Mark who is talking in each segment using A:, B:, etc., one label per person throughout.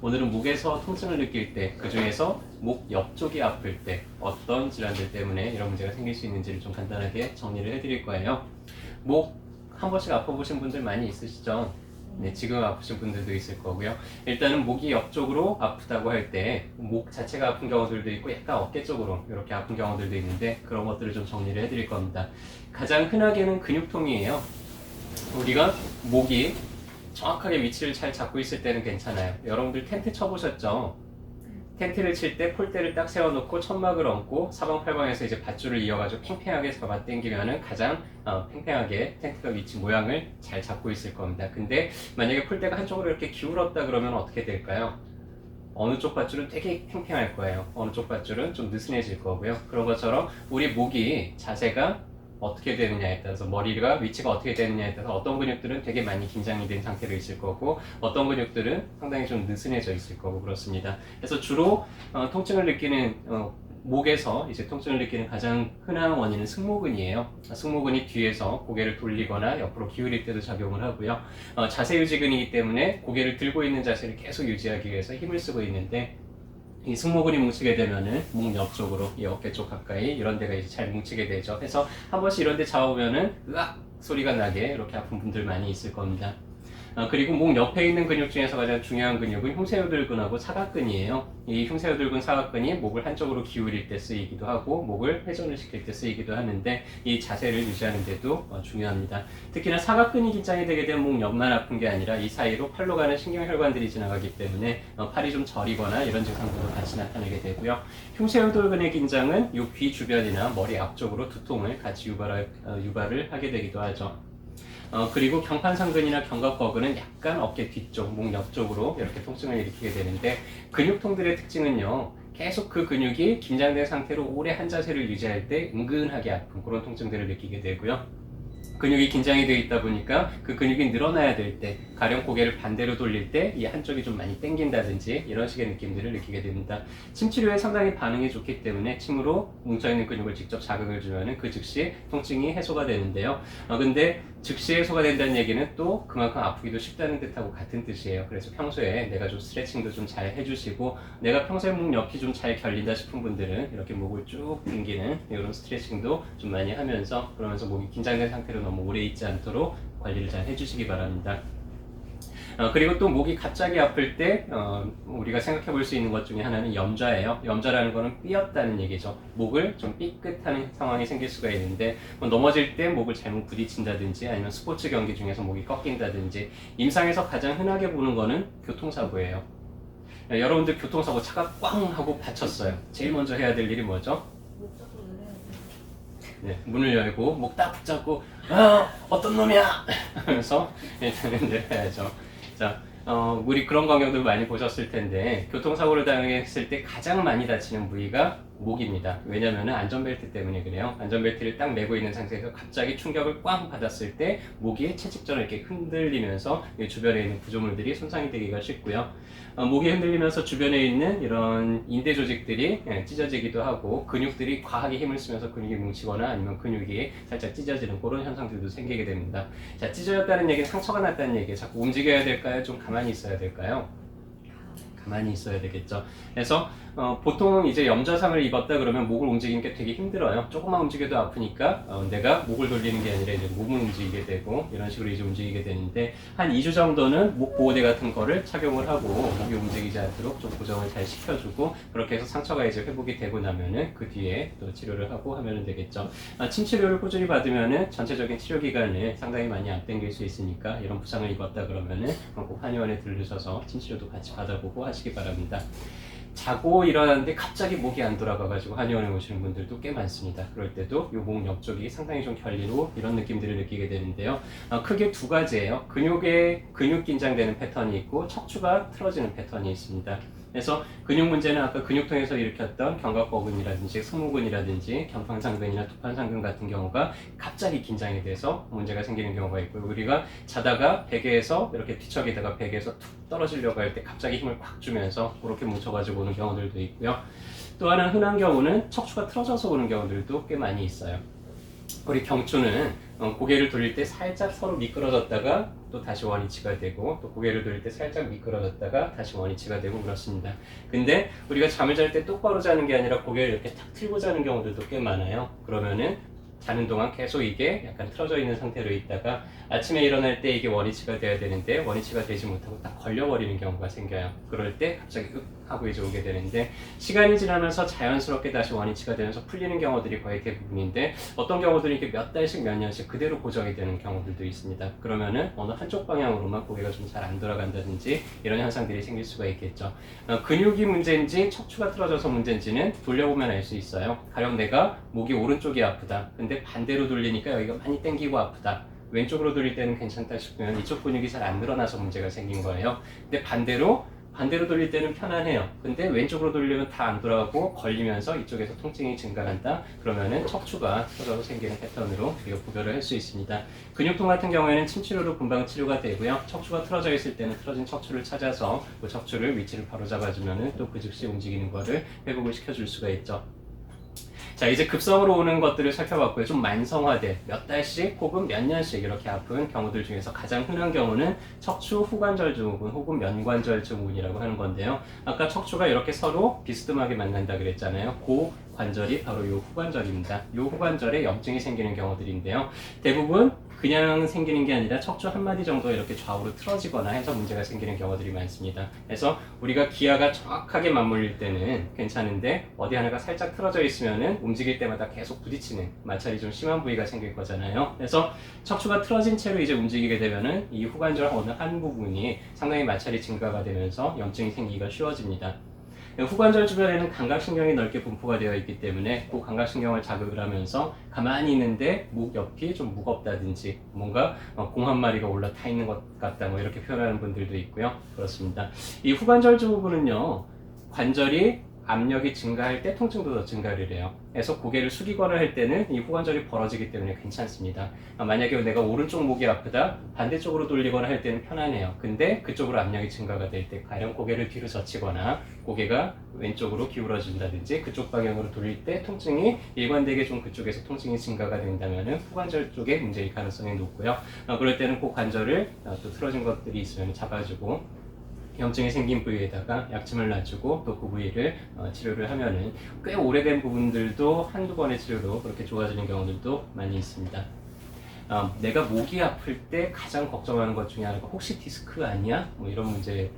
A: 오늘은 목에서 통증을 느낄 때, 그 중에서 목 옆쪽이 아플 때 어떤 질환들 때문에 이런 문제가 생길 수 있는지를 좀 간단하게 정리를 해드릴 거예요. 목 한 번씩 아파보신 분들 많이 있으시죠? 네, 지금 아프신 분들도 있을 거고요. 일단은 목이 옆쪽으로 아프다고 할 때 목 자체가 아픈 경우들도 있고 약간 어깨 쪽으로 이렇게 아픈 경우들도 있는데 그런 것들을 좀 정리를 해드릴 겁니다. 가장 흔하게는 근육통이에요. 우리가 목이 정확하게 위치를 잘 잡고 있을 때는 괜찮아요. 여러분들 텐트 쳐보셨죠? 텐트를 칠 때 폴대를 딱 세워놓고 천막을 얹고 사방팔방에서 이제 밧줄을 이어가지고 팽팽하게 잡아 당기면은 가장 팽팽하게 텐트가 위치 모양을 잘 잡고 있을 겁니다. 근데 만약에 폴대가 한쪽으로 이렇게 기울었다 그러면 어떻게 될까요? 어느 쪽 밧줄은 되게 팽팽할 거예요. 어느 쪽 밧줄은 좀 느슨해질 거고요. 그런 것처럼 우리 목이 자세가 어떻게 되느냐에 따라서 머리가 위치가 어떻게 되느냐에 따라서 어떤 근육들은 되게 많이 긴장이 된 상태로 있을 거고 어떤 근육들은 상당히 좀 느슨해져 있을 거고 그렇습니다. 그래서 주로 통증을 느끼는 목에서 이제 통증을 느끼는 가장 흔한 원인은 승모근이에요. 승모근이 뒤에서 고개를 돌리거나 옆으로 기울일 때도 작용을 하고요. 자세 유지근이기 때문에 고개를 들고 있는 자세를 계속 유지하기 위해서 힘을 쓰고 있는데 이 승모근이 뭉치게 되면은 목 옆쪽으로 이 어깨 쪽 가까이 이런 데가 이제 잘 뭉치게 되죠. 그래서 한 번씩 이런 데 잡아보면은 으악 소리가 나게 이렇게 아픈 분들 많이 있을 겁니다. 그리고 목 옆에 있는 근육 중에서 가장 중요한 근육은 흉쇄요들근하고 사각근이에요. 이 흉쇄요들근 사각근이 목을 한쪽으로 기울일 때 쓰이기도 하고 목을 회전을 시킬 때 쓰이기도 하는데 이 자세를 유지하는 데도 중요합니다. 특히나 사각근이 긴장이 되게 되면 목 옆만 아픈 게 아니라 이 사이로 팔로 가는 신경혈관들이 지나가기 때문에 팔이 좀 저리거나 이런 증상들도 같이 나타나게 되고요. 흉쇄요들근의 긴장은 이 귀 주변이나 머리 앞쪽으로 두통을 같이 유발을 하게 되기도 하죠. 그리고 경판상근이나 견갑거근은 약간 어깨 뒤쪽, 목 옆쪽으로 이렇게 통증을 일으키게 되는데 근육통들의 특징은요. 계속 그 근육이 긴장된 상태로 오래 한 자세를 유지할 때 은근하게 아픈 그런 통증들을 느끼게 되고요. 근육이 긴장이 되어 있다 보니까 그 근육이 늘어나야 될 때, 가령 고개를 반대로 돌릴 때 이 한쪽이 좀 많이 당긴다든지 이런 식의 느낌들을 느끼게 됩니다. 침 치료에 상당히 반응이 좋기 때문에 침으로 뭉쳐있는 근육을 직접 자극을 주면 그 즉시 통증이 해소가 되는데요. 근데 즉시 해소가 된다는 얘기는 또 그만큼 아프기도 쉽다는 뜻하고 같은 뜻이에요. 그래서 평소에 내가 좀 스트레칭도 좀 잘 해주시고 내가 평소에 목 옆이 좀 잘 결린다 싶은 분들은 이렇게 목을 쭉 당기는 이런 스트레칭도 좀 많이 하면서 그러면서 목이 긴장된 상태로 너무 오래 있지 않도록 관리를 잘 해주시기 바랍니다. 그리고 또 목이 갑자기 아플 때 우리가 생각해 볼 수 있는 것 중에 하나는 염좌예요. 염좌라는 거는 삐었다는 얘기죠. 목을 좀 삐끗하는 상황이 생길 수가 있는데 넘어질 때 목을 잘못 부딪힌다든지 아니면 스포츠 경기 중에서 목이 꺾인다든지 임상에서 가장 흔하게 보는 거는 교통사고예요. 여러분들 교통사고 차가 꽝 하고 다쳤어요. 제일 먼저 해야 될 일이 뭐죠? 네, 문을 열고 목 딱 붙잡고 어떤 놈이야! 하면서 일단은 내려야죠. 자, 우리 그런 광경들 많이 보셨을 텐데 교통사고를 당했을 때 가장 많이 다치는 부위가 목입니다. 왜냐면은 안전벨트 때문에 그래요. 안전벨트를 딱 메고 있는 상태에서 갑자기 충격을 꽝 받았을 때 목이 채찍처럼 이렇게 흔들리면서 주변에 있는 구조물들이 손상이 되기가 쉽고요. 목이 흔들리면서 주변에 있는 이런 인대 조직들이 찢어지기도 하고 근육들이 과하게 힘을 쓰면서 근육이 뭉치거나 아니면 근육이 살짝 찢어지는 그런 현상들도 생기게 됩니다. 자, 찢어졌다는 얘기는 상처가 났다는 얘기예요. 자꾸 움직여야 될까요? 좀 가만히 있어야 될까요? 가만히 있어야 되겠죠. 그래서 보통 이제 염좌상을 입었다 그러면 목을 움직이는 게 되게 힘들어요. 조금만 움직여도 아프니까 내가 목을 돌리는 게 아니라 이제 몸을 움직이게 되고 이런 식으로 이제 움직이게 되는데 한 2주 정도는 목 보호대 같은 거를 착용을 하고 목이 움직이지 않도록 좀 고정을 잘 시켜주고 그렇게 해서 상처가 이제 회복이 되고 나면은 그 뒤에 또 치료를 하고 하면 되겠죠. 침 치료를 꾸준히 받으면은 전체적인 치료 기간을 상당히 많이 앞당길 수 있으니까 이런 부상을 입었다 그러면은 꼭 한의원에 들르셔서 침 치료도 같이 받아보고 하시기 바랍니다. 자고 일어났는데 갑자기 목이 안 돌아가가지고 한의원에 오시는 분들도 꽤 많습니다. 그럴 때도 이 목 옆쪽이 상당히 좀 결리고 이런 느낌들을 느끼게 되는데요. 크게 두 가지예요. 근육 긴장되는 패턴이 있고 척추가 틀어지는 패턴이 있습니다. 그래서 근육 문제는 아까 근육통에서 일으켰던 견갑거근이라든지 승모근이라든지 견판상근이나 두판상근 같은 경우가 갑자기 긴장이 돼서 문제가 생기는 경우가 있고요. 우리가 자다가 베개에서 이렇게 뒤척이다가 베개에서 툭 떨어지려고 할 때 갑자기 힘을 꽉 주면서 그렇게 뭉쳐가지고 오는 경우들도 있고요. 또 하나 흔한 경우는 척추가 틀어져서 오는 경우들도 꽤 많이 있어요. 우리 경추는 고개를 돌릴 때 살짝 서로 미끄러졌다가 또 다시 원위치가 되고, 또 고개를 돌릴 때 살짝 미끄러졌다가 다시 원위치가 되고 그렇습니다. 근데 우리가 잠을 잘 때 똑바로 자는 게 아니라 고개를 이렇게 탁 틀고 자는 경우들도 꽤 많아요. 그러면은 자는 동안 계속 이게 약간 틀어져 있는 상태로 있다가 아침에 일어날 때 이게 원위치가 돼야 되는데 원위치가 되지 못하고 딱 걸려버리는 경우가 생겨요. 그럴 때 갑자기 윽 하고 이제 오게 되는데, 시간이 지나면서 자연스럽게 다시 원위치가 되면서 풀리는 경우들이 거의 대부분인데, 어떤 경우들은 이렇게 몇 달씩 몇 년씩 그대로 고정이 되는 경우들도 있습니다. 그러면은 어느 한쪽 방향으로만 고개가 좀 잘 안 돌아간다든지 이런 현상들이 생길 수가 있겠죠. 근육이 문제인지 척추가 틀어져서 문제인지는 돌려보면 알 수 있어요. 가령 내가 목이 오른쪽이 아프다, 근데 반대로 돌리니까 여기가 많이 당기고 아프다, 왼쪽으로 돌릴 때는 괜찮다 싶으면 이쪽 근육이 잘 안 늘어나서 문제가 생긴 거예요. 근데 반대로 돌릴 때는 편안해요. 근데 왼쪽으로 돌리면 다 안 돌아가고 걸리면서 이쪽에서 통증이 증가한다. 그러면은 척추가 틀어져서 생기는 패턴으로 우리가 구별을 할 수 있습니다. 근육통 같은 경우에는 침치료로 금방 치료가 되고요. 척추가 틀어져 있을 때는 틀어진 척추를 찾아서 그 척추를 위치를 바로 잡아주면은 또 그 즉시 움직이는 거를 회복을 시켜줄 수가 있죠. 자, 이제 급성으로 오는 것들을 살펴봤고요. 좀 만성화된 몇 달씩 혹은 몇 년씩 이렇게 아픈 경우들 중에서 가장 흔한 경우는 척추 후관절 증후군 혹은 면관절 증후군이라고 하는 건데요. 아까 척추가 이렇게 서로 비스듬하게 만난다 그랬잖아요. 그 관절이 바로 이 후관절입니다. 이 후관절에 염증이 생기는 경우들인데요. 대부분 그냥 생기는 게 아니라 척추 한 마디 정도 이렇게 좌우로 틀어지거나 해서 문제가 생기는 경우들이 많습니다. 그래서 우리가 기아가 정확하게 맞물릴 때는 괜찮은데 어디 하나가 살짝 틀어져 있으면은 움직일 때마다 계속 부딪히는 마찰이 좀 심한 부위가 생길 거잖아요. 그래서 척추가 틀어진 채로 이제 움직이게 되면은 이 후관절 어느 한 부분이 상당히 마찰이 증가가 되면서 염증이 생기기가 쉬워집니다. 후관절 주변에는 감각신경이 넓게 분포가 되어 있기 때문에 그 감각신경을 자극을 하면서 가만히 있는데 목 옆이 좀 무겁다든지 뭔가 공 한 마리가 올라타 있는 것 같다, 뭐 이렇게 표현하는 분들도 있고요. 그렇습니다. 이 후관절 증후군은요, 관절이 압력이 증가할 때 통증도 더 증가를 해요. 그래서 고개를 숙이거나 할 때는 이 후관절이 벌어지기 때문에 괜찮습니다. 만약에 내가 오른쪽 목이 아프다, 반대쪽으로 돌리거나 할 때는 편안해요. 근데 그쪽으로 압력이 증가가 될 때, 가령 고개를 뒤로 젖히거나 고개가 왼쪽으로 기울어진다든지 그쪽 방향으로 돌릴 때 통증이 일관되게 좀 그쪽에서 통증이 증가가 된다면 후관절 쪽에 문제일 가능성이 높고요. 그럴 때는 그 관절을 또 틀어진 것들이 있으면 잡아주고 염증이 생긴 부위에다가 약침을 놔주고 또 그 부위를 치료를 하면은 꽤 오래된 부분들도 한두 번의 치료로 그렇게 좋아지는 경우들도 많이 있습니다. 내가 목이 아플 때 가장 걱정하는 것 중에 하나가 혹시 디스크 아니야? 뭐 이런 문제로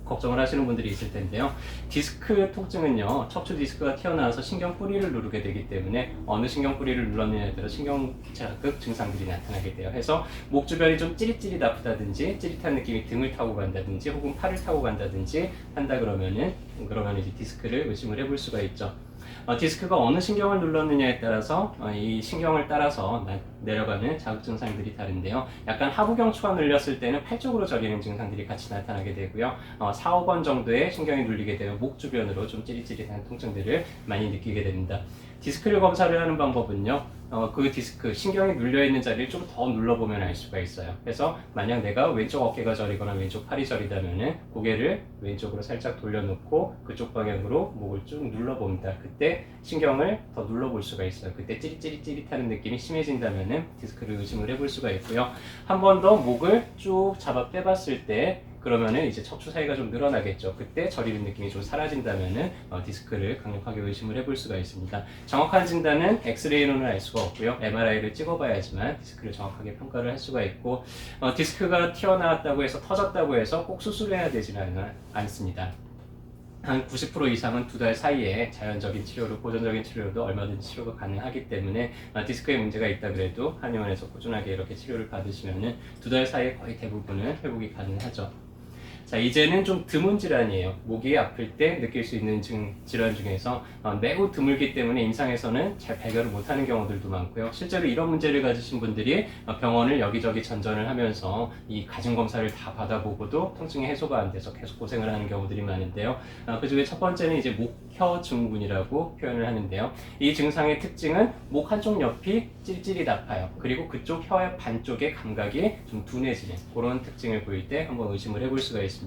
A: 걱정을 하시는 분들이 있을 텐데요. 디스크 통증은요, 척추 디스크가 튀어나와서 신경 뿌리를 누르게 되기 때문에 어느 신경 뿌리를 눌렀느냐에 따라 신경 자극 증상들이 나타나게 돼요. 해서 목 주변이 좀 찌릿찌릿 아프다든지 찌릿한 느낌이 등을 타고 간다든지 혹은 팔을 타고 간다든지 한다 그러면 이제 디스크를 의심을 해볼 수가 있죠. 디스크가 어느 신경을 눌렀느냐에 따라서 이 신경을 따라서 내려가는 자극 증상들이 다른데요. 약간 하부경추가 눌렸을 때는 팔 쪽으로 저리는 증상들이 같이 나타나게 되고요. 4, 5번 정도의 신경이 눌리게 되면 목 주변으로 좀 찌릿찌릿한 통증들을 많이 느끼게 됩니다. 디스크를 검사를 하는 방법은요, 그 디스크, 신경이 눌려있는 자리를 좀 더 눌러보면 알 수가 있어요. 그래서 만약 내가 왼쪽 어깨가 저리거나 왼쪽 팔이 저리다면은 고개를 왼쪽으로 살짝 돌려놓고 그쪽 방향으로 목을 쭉 눌러봅니다. 그때 신경을 더 눌러볼 수가 있어요. 그때 찌릿찌릿찌릿하는 느낌이 심해진다면은 디스크를 의심을 해볼 수가 있고요. 한 번 더 목을 쭉 잡아 빼봤을 때 그러면은 이제 척추 사이가 좀 늘어나겠죠. 그때 저리는 느낌이 좀 사라진다면은 디스크를 강력하게 의심을 해볼 수가 있습니다. 정확한 진단은 엑스레이로는 알 수가 없고요. MRI를 찍어봐야지만 디스크를 정확하게 평가를 할 수가 있고, 디스크가 튀어나왔다고 해서 터졌다고 해서 꼭 수술해야 되지는 않습니다. 한 90% 이상은 2달 사이에 자연적인 치료로, 보존적인 치료로도 얼마든지 치료가 가능하기 때문에 디스크에 문제가 있다 그래도 한의원에서 꾸준하게 이렇게 치료를 받으시면은 2달 사이에 거의 대부분은 회복이 가능하죠. 자, 이제는 좀 드문 질환이에요. 목이 아플 때 느낄 수 있는 질환 중에서 매우 드물기 때문에 임상에서는 잘 발견을 못하는 경우들도 많고요. 실제로 이런 문제를 가지신 분들이 병원을 여기저기 전전을 하면서 이 가진 검사를 다 받아보고도 통증이 해소가 안 돼서 계속 고생을 하는 경우들이 많은데요. 그 중에 첫 번째는 이제 목혀 증후군이라고 표현을 하는데요. 이 증상의 특징은 목 한쪽 옆이 찌릿찌릿 아파요. 그리고 그쪽 혀의 반쪽의 감각이 좀 둔해지는 그런 특징을 보일 때 한번 의심을 해볼 수가 있습니다.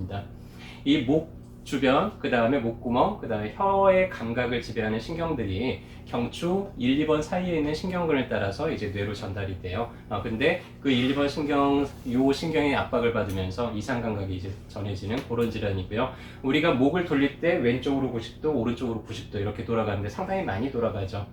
A: 이 목 주변, 그 다음에 목구멍, 그 다음에 혀의 감각을 지배하는 신경들이 경추 1, 2번 사이에 있는 신경근을 따라서 이제 뇌로 전달이 돼요. 근데 그 1, 2번 요 신경의 압박을 받으면서 이상 감각이 이제 전해지는 그런 질환이고요. 우리가 목을 돌릴 때 왼쪽으로 90도, 오른쪽으로 90도 이렇게 돌아가는데 상당히 많이 돌아가죠.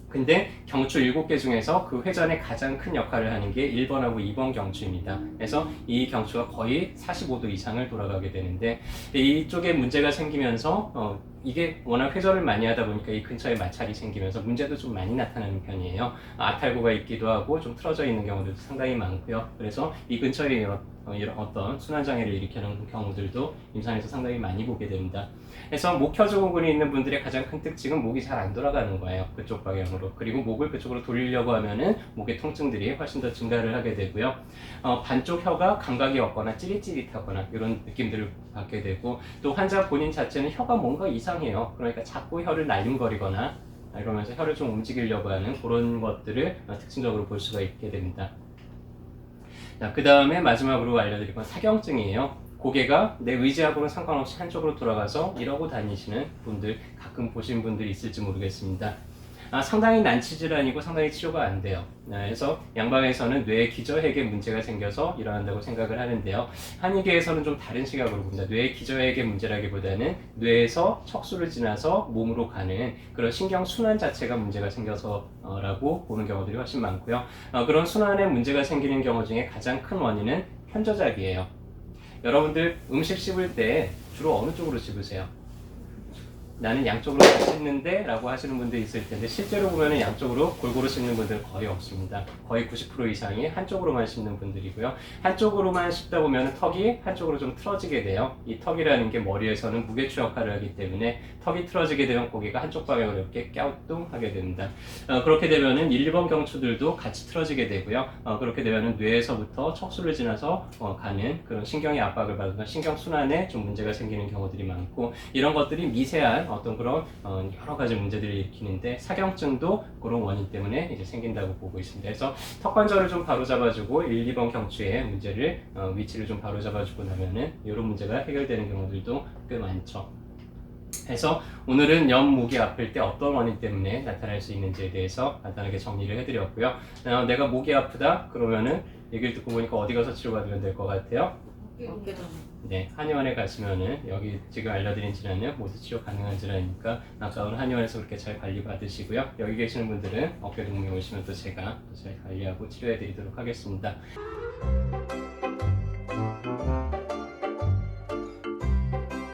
A: 근데 경추 7개 중에서 그 회전에 가장 큰 역할을 하는 게 1번하고 2번 경추입니다. 그래서 이 경추가 거의 45도 이상을 돌아가게 되는데 이쪽에 문제가 생기면서 이게 워낙 회전을 많이 하다 보니까 이 근처에 마찰이 생기면서 문제도 좀 많이 나타나는 편이에요. 아탈구가 있기도 하고 좀 틀어져 있는 경우들도 상당히 많고요. 그래서 이 근처에 이런 어떤 순환장애를 일으키는 경우들도 임상에서 상당히 많이 보게 됩니다. 그래서 목혀증후군이 있는 분들의 가장 큰 특징은 목이 잘 안 돌아가는 거예요. 그쪽 방향으로. 그리고 목을 그쪽으로 돌리려고 하면은 목의 통증들이 훨씬 더 증가를 하게 되고요. 반쪽 혀가 감각이 없거나 찌릿찌릿하거나 이런 느낌들을 받게 되고 또 환자 본인 자체는 혀가 뭔가 이상해요. 그러니까 자꾸 혀를 날림거리거나 이러면서 혀를 좀 움직이려고 하는 그런 것들을 특징적으로 볼 수가 있게 됩니다. 그 다음에 마지막으로 알려드릴 건 사경증이에요. 고개가 내 의지하고는 상관없이 한쪽으로 돌아가서 이러고 다니시는 분들 가끔 보신 분들이 있을지 모르겠습니다. 상당히 난치 질환이고 상당히 치료가 안 돼요. 그래서 양방에서는 뇌 기저핵에 문제가 생겨서 일어난다고 생각을 하는데요. 한의계에서는 좀 다른 시각으로 봅니다. 뇌 기저핵의 문제라기보다는 뇌에서 척수를 지나서 몸으로 가는 그런 신경 순환 자체가 문제가 생겨서라고 보는 경우들이 훨씬 많고요. 그런 순환에 문제가 생기는 경우 중에 가장 큰 원인은 편저작이에요. 여러분들 음식 씹을 때 주로 어느 쪽으로 씹으세요? 나는 양쪽으로 다 씹는데 라고 하시는 분들이 있을 텐데 실제로 보면 양쪽으로 골고루 씹는 분들은 거의 없습니다. 거의 90% 이상이 한쪽으로만 씹는 분들이고요. 한쪽으로만 씹다 보면 턱이 한쪽으로 좀 틀어지게 돼요. 이 턱이라는 게 머리에서는 무게추 역할을 하기 때문에 턱이 틀어지게 되면 고개가 한쪽 방향으로 이렇게 갸우뚱하게 됩니다. 그렇게 되면은 1, 2번 경추들도 같이 틀어지게 되고요. 그렇게 되면은 뇌에서부터 척수를 지나서 가는 그런 신경의 압박을 받으면 신경 순환에 좀 문제가 생기는 경우들이 많고 이런 것들이 미세한 어떤 그런 여러 가지 문제들을 일으키는데 사경증도 그런 원인 때문에 이제 생긴다고 보고 있습니다. 그래서 턱관절을 좀 바로잡아주고 1, 2번 경추의 문제를 위치를 좀 바로잡아주고 나면은 이런 문제가 해결되는 경우들도 꽤 많죠. 그래서 오늘은 옆목이 아플 때 어떤 원인 때문에 나타날 수 있는지에 대해서 간단하게 정리를 해드렸고요. 내가 목이 아프다 그러면은 얘기를 듣고 보니까 어디 가서 치료받으면 될 것 같아요? 네, 한의원에 가시면은 여기 지금 알려드린 질환은 모두 치료 가능한 질환이니까 아까운 한의원에서 그렇게 잘 관리 받으시고요. 여기 계시는 분들은 어깨 동무에 오시면 또 제가 잘 관리하고 치료해 드리도록 하겠습니다.